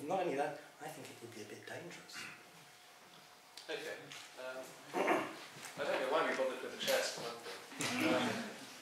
not only that, I think it would be a bit dangerous. Okay. I don't know why we bothered with the chairs.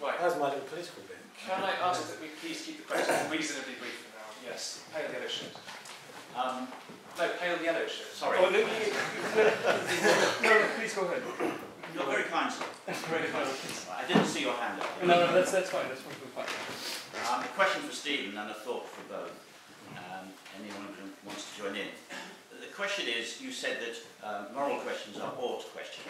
Right. That was my little political bit. Can I ask that we please keep the questions reasonably brief for now? Yes. Pale yellow shirt. No, pale yellow shirt. Sorry. Oh, no, please go ahead. You're very kind, sir. Very kind. I didn't see your hand up. No, that's fine. That's fine. A question for Stephen and a thought for both. Anyone who wants to join in. The question is, you said that moral questions are ought questions.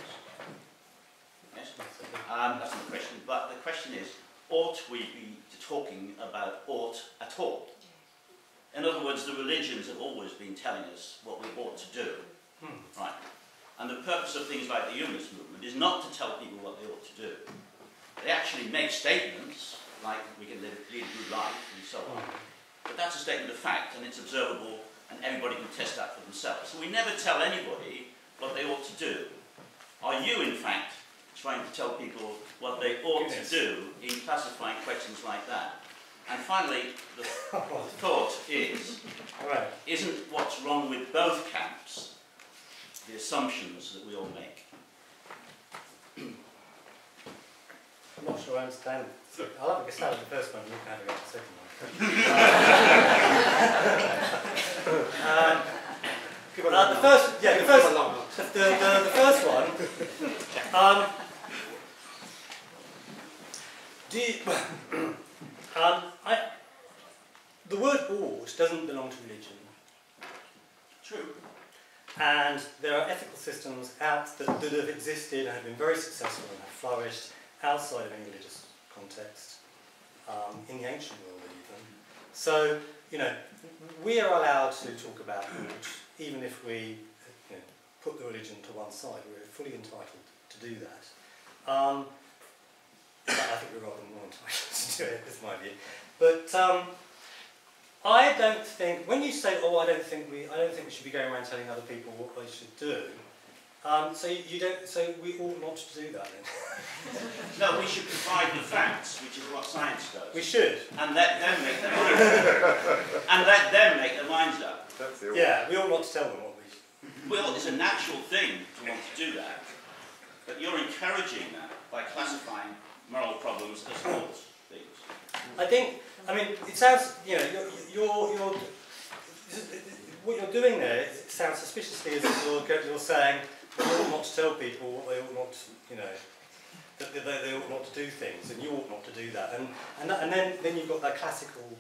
Yes? That's not the question, but the question is, ought we be talking about ought at all? In other words, the religions have always been telling us what we ought to do. Right. And the purpose of things like the humanist movement is not to tell people what they ought to do. They actually make statements, like we can lead a good life and so on. But that's a statement of fact, and it's observable, and everybody can test that for themselves. So we never tell anybody what they ought to do. Are you, in fact, trying to tell people what they ought to do in classifying questions like that? And finally, the thought is, isn't what's wrong with both camps the assumptions that we all make? I'm not sure I understand. I'll have a stab at the first one and you can have a go at the second one. The first one. The word ought doesn't belong to religion. True. And there are ethical systems out that have existed and have been very successful and have flourished outside of any religious context, in the ancient world even. So, you know, we are allowed to talk about ought, even if we put the religion to one side. We're fully entitled to do that. I think we're rather more entitled to do it, is my view. But I don't think, when you say, oh, I don't think we should be going around telling other people what they should do. So we ought not to do that then. No, we should provide the facts, which is what science does. We should. And let them make their minds up. And let them make their minds up. That's the yeah, we ought not to tell them what we should. Well, it's a natural thing to want to do that. But you're encouraging that by classifying moral problems as false things. I mean, it sounds, what you're doing there, it sounds suspiciously as if you're saying they ought not to tell people what they ought not, that they ought not to do things, and you ought not to do that. And then you've got that classical,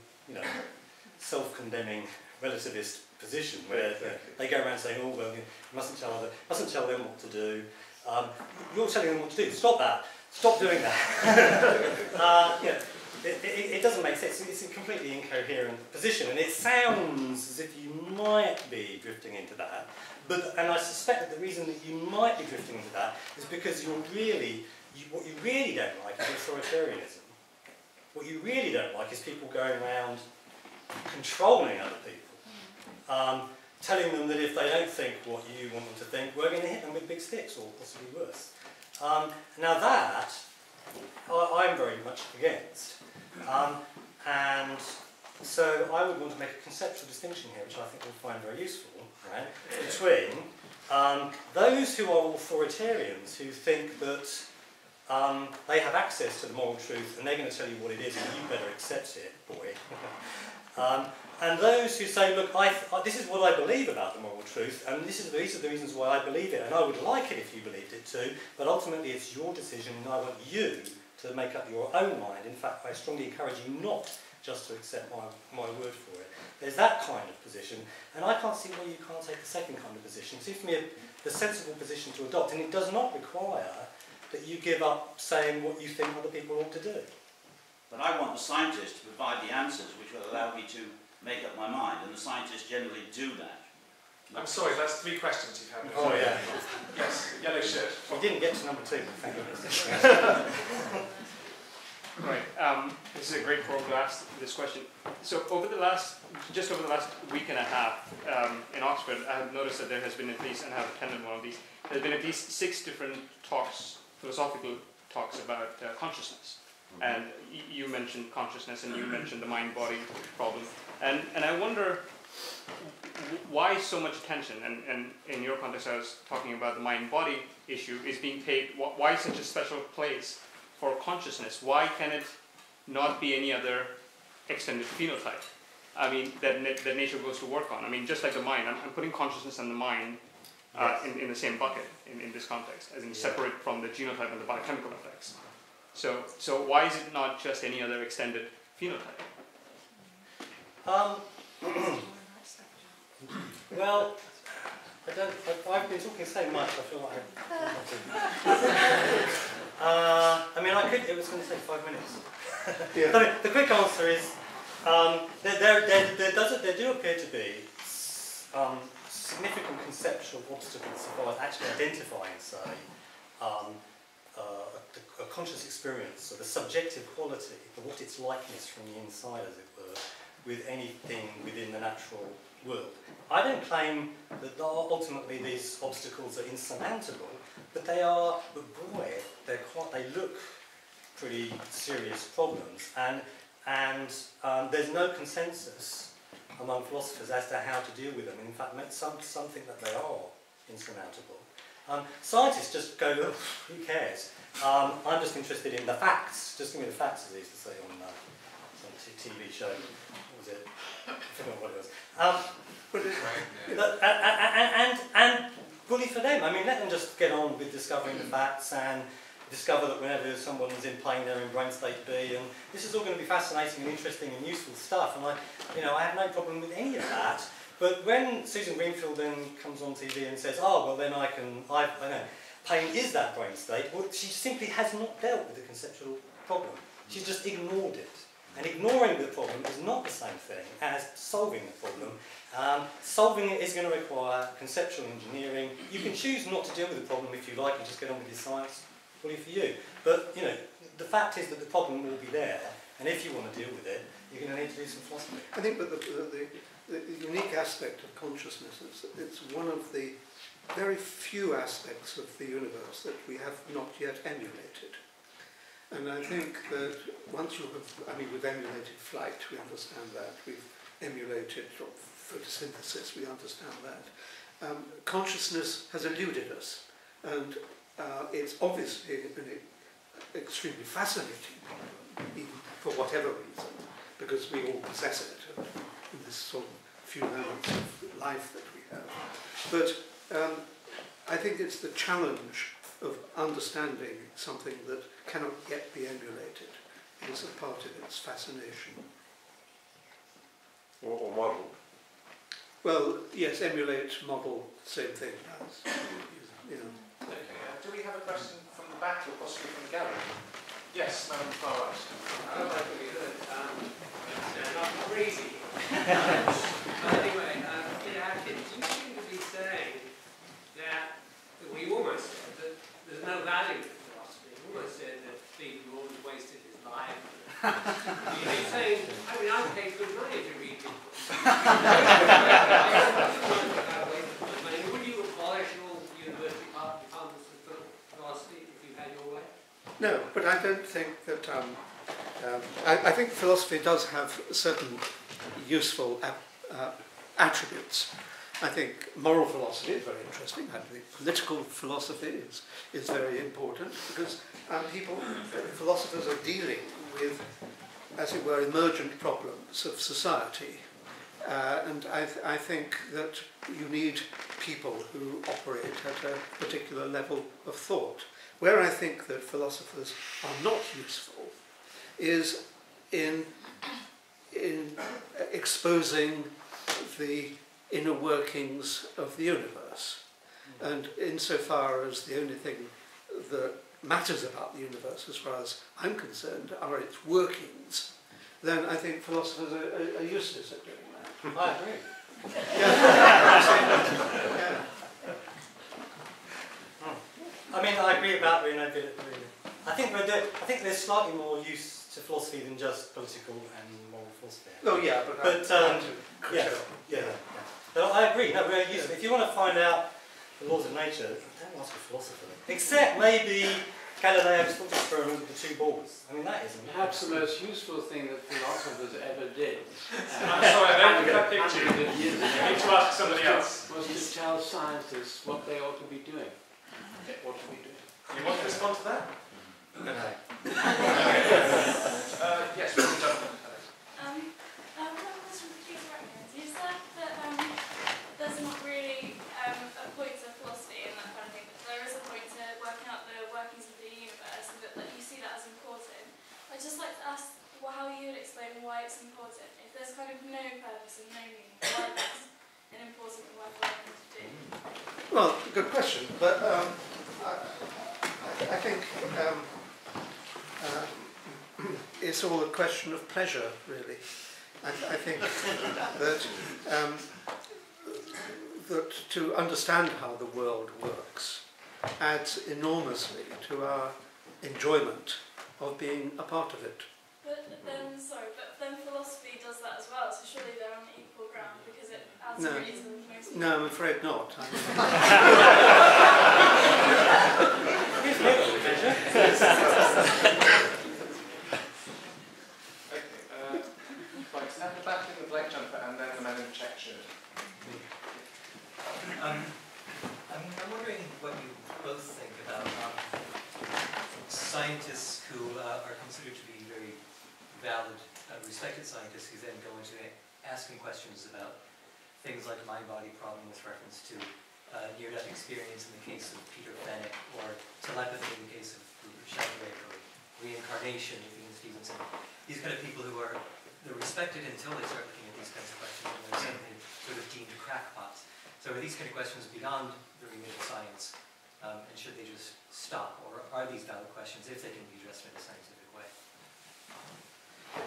self-condemning relativist position where they go around saying, oh well, you mustn't tell them what to do. You're telling them what to do. Stop that. Stop doing that. It doesn't make sense. It's a completely incoherent position, and it sounds as if you might be drifting into that. And I suspect that the reason that you might be drifting into that is because what you really don't like is authoritarianism. What you really don't like is people going around controlling other people, telling them that if they don't think what you want them to think, we're going to hit them with big sticks, or possibly worse. Now that, I'm very much against. And so I would want to make a conceptual distinction here, which I think you'll find very useful, right, between those who are authoritarians, who think that they have access to the moral truth and they're going to tell you what it is and you better accept it, boy. And those who say, look, this is what I believe about the moral truth, and these are the reasons why I believe it, and I would like it if you believed it too, but ultimately it's your decision and I want you to make up your own mind. In fact, I strongly encourage you not just to accept my word for it. There's that kind of position, and I can't see why you can't take the second kind of position. It seems to me the sensible position to adopt, and it does not require that you give up saying what you think other people ought to do. But I want the scientists to provide the answers which will allow me to make up my mind, and the scientists generally do that. I'm sorry, that's 3 questions you've had. Oh yeah. Yes, yellow shirt. You didn't get to number 2, thank goodness. Right, this is a great forum to ask this question. So just over the last week and a half in Oxford, I have noticed that there has been at least, and I have attended one of these, there's been at least 6 different talks, philosophical talks about consciousness. And you mentioned consciousness and you mentioned the mind-body problem. And I wonder, why so much attention, and in your context I was talking about the mind-body issue, is being paid, why such a special place for consciousness? Why can it not be any other extended phenotype? I mean, that nature goes to work on. I mean, just like the mind, I'm putting consciousness and the mind in the same bucket in this context, as in separate from the genotype and the biochemical effects. So why is it not just any other extended phenotype? Well, I've been talking so much, I feel like I mean, it was going to take 5 minutes. Yeah. I mean, the quick answer is, there do appear to be significant conceptual obstacles as far as actually identifying, say, a conscious experience, or the subjective quality of what its likeness from the inside, as it were, with anything within the natural world. I don't claim that ultimately these obstacles are insurmountable, but they are, but boy, they look pretty serious problems, and there's no consensus among philosophers as to how to deal with them. In fact, some think that they are insurmountable. Scientists just go, oh, who cares? I'm just interested in the facts. Just give me the facts, as they used to say on some TV show. What was it? I forgot what it was. And bully for them. I mean, let them just get on with discovering the facts and discover that whenever someone's in pain, they're in brain state B, and this is all going to be fascinating and interesting and useful stuff. And I have no problem with any of that. But when Susan Greenfield then comes on TV and says, "Oh, well, then I know pain is that brain state," well, she simply has not dealt with the conceptual problem. She's just ignored it. And ignoring the problem is not the same thing as solving the problem. Solving it is going to require conceptual engineering. You can choose not to deal with the problem if you like and just get on with your science. Fully for you. But, the fact is that the problem will be there, and if you want to deal with it, you're going to need to do some philosophy. I think that the unique aspect of consciousness is that it's one of the very few aspects of the universe that we have not yet emulated. And I think that once you have, we've emulated flight, we understand that. We've emulated photosynthesis, we understand that. Consciousness has eluded us, and it's obviously an extremely fascinating problem, even for whatever reason, because we all possess it in this sort of few moments of life that we have. But I think it's the challenge of understanding something that cannot yet be emulated is a part of its fascination. Or model. Well, yes, emulate, model, same thing as, Okay, do we have a question from the back or possibly from the gallery? Yes, Madam Far right. Oh, that would be good. Not crazy. Anyway, Atkins, you seem to be saying that we almost said that there's no value to philosophy. We almost said that Stephen Law wasted his life. You're saying, I'll pay good money to read people. Would you abolish all university departments of philosophy if you had your way? No, but I don't think that. I think philosophy does have certain useful attributes. I think moral philosophy is very interesting. I think political philosophy is very important because philosophers are dealing with, as it were, emergent problems of society. And I think that you need people who operate at a particular level of thought. Where I think that philosophers are not useful is in exposing the inner workings of the universe. And insofar as the only thing that matters about the universe, as far as I'm concerned, are its workings, then I think philosophers are useless at doing that. I agree. Yeah. I agree about renewability. I think there's slightly more use to philosophy than just political and moral philosophy. Oh yeah, yeah. But I agree. No, we're useful. If you want to find out the laws of nature, don't ask a philosopher. Except maybe Galileo's thought experiment with the two balls. That isn't. Perhaps the most useful thing that philosophers ever did. I'm sorry, I don't think that picture. Hundreds of years ago. I need to ask somebody else. Was to tell scientists what they ought to be doing. What to be doing. You want to respond to that? No. Yes, we can jump in. One question for Peter Atkins. You said that there's not really a point to philosophy and that kind of thing, but there is a point to working out the workings of the universe, and that you see that as important. I'd just like to ask how you would explain why it's important. If there's kind of no purpose and no meaning, why that's an important and worthwhile thing to do? Well, good question, but I think it's all a question of pleasure, really. I think that to understand how the world works adds enormously to our enjoyment of being a part of it. But then philosophy does that as well, so surely they're on equal ground because it adds really to the most... No, I'm afraid not. Right, so at the back in the black jumper and then the man in the check shirt. I'm wondering what you both think about scientists who are considered to be very valid, respected scientists who then go into asking questions about things like mind-body problem with reference to near-death experience in the case of Peter Fenwick, or telepathy in the case of Sheldrake, or reincarnation with Ian Stevenson. These kind of people who are they're respected until they start looking at these kinds of questions, and they're suddenly sort of deemed crackpots. So are these kind of questions beyond the remit of science, and should they just stop, or are these valid questions if they can be addressed in a scientific way?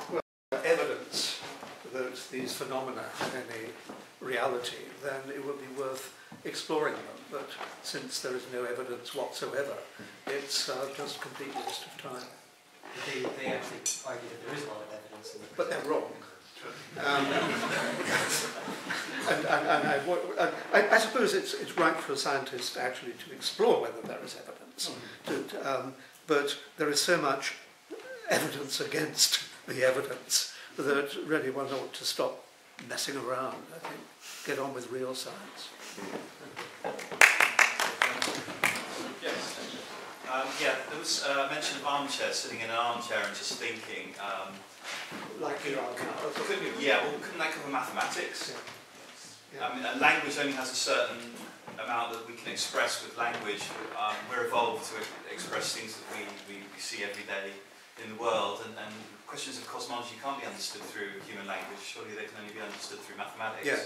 Well, evidence that these phenomena have any reality, then it would be worth exploring them. But since there is no evidence whatsoever, it's just a complete waste of time. But they actually argue that there is a lot of evidence. But they're wrong. I suppose it's right for a scientist actually to explore whether there is evidence. But there is so much evidence against the evidence that really one ought to stop messing around, I think. Get on with real science. Yes. Yeah, there was mention of armchairs, sitting in an armchair and just thinking. Like you are now. Couldn't that cover mathematics? Yeah. I mean, language only has a certain amount that we can express with language. We're evolved to express things that we see every day in the world, and questions of cosmology can't be understood through human language. Surely they can only be understood through mathematics. Yeah.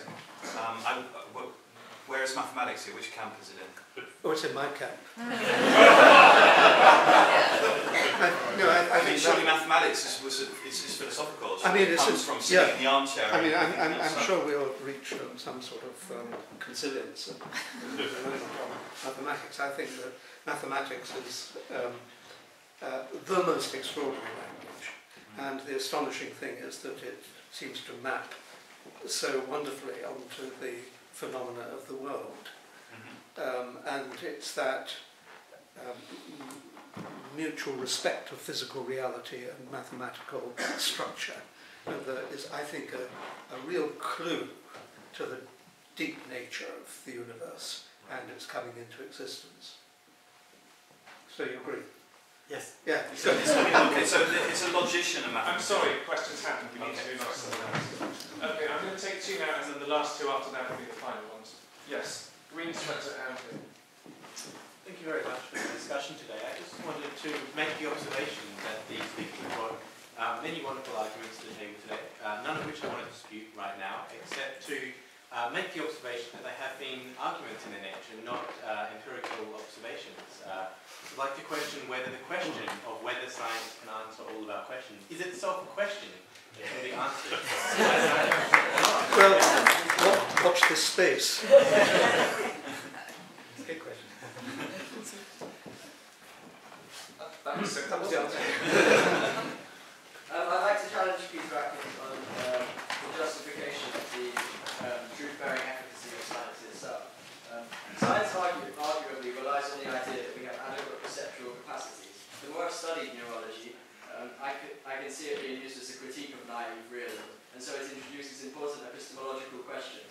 Where is mathematics here? Which camp is it in? Oh, it's in my camp. I mean, surely mathematics is philosophical. I mean, it comes from sitting in the armchair. I mean, I'm sure we'll reach some sort of consilience of mathematics. I think that mathematics is the most extraordinary language, and the astonishing thing is that it seems to map so wonderfully onto the phenomena of the world. And it's that mutual respect of physical reality and mathematical structure that is, I think, a real clue to the deep nature of the universe and its coming into existence. So you agree? Yes. Yeah. So it's a logician, a mathematician. I'm sorry, questions happen. We need to do nice. Okay, I'm going to take two now, and then the last two after that will be the final ones. Yes, green sweater and here. Thank you very much for the discussion today. I just wanted to make the observation that the speakers have brought many wonderful arguments to the table today, none of which I want to dispute right now, except to make the observation that they have been arguments in their nature, not empirical observations. I'd like to question whether the question of whether science can answer all of our questions is itself a question that can be answered. Well, watch this space. It's a good question. That was the answer. I'd like to challenge Peter Atkins on the justification of the truth-bearing efficacy of science itself. Science arguably relies on the idea that we have adequate perceptual capacities. The more I've studied neurology, I can see it being used as a critique of naive realism, and so it introduces important epistemological questions.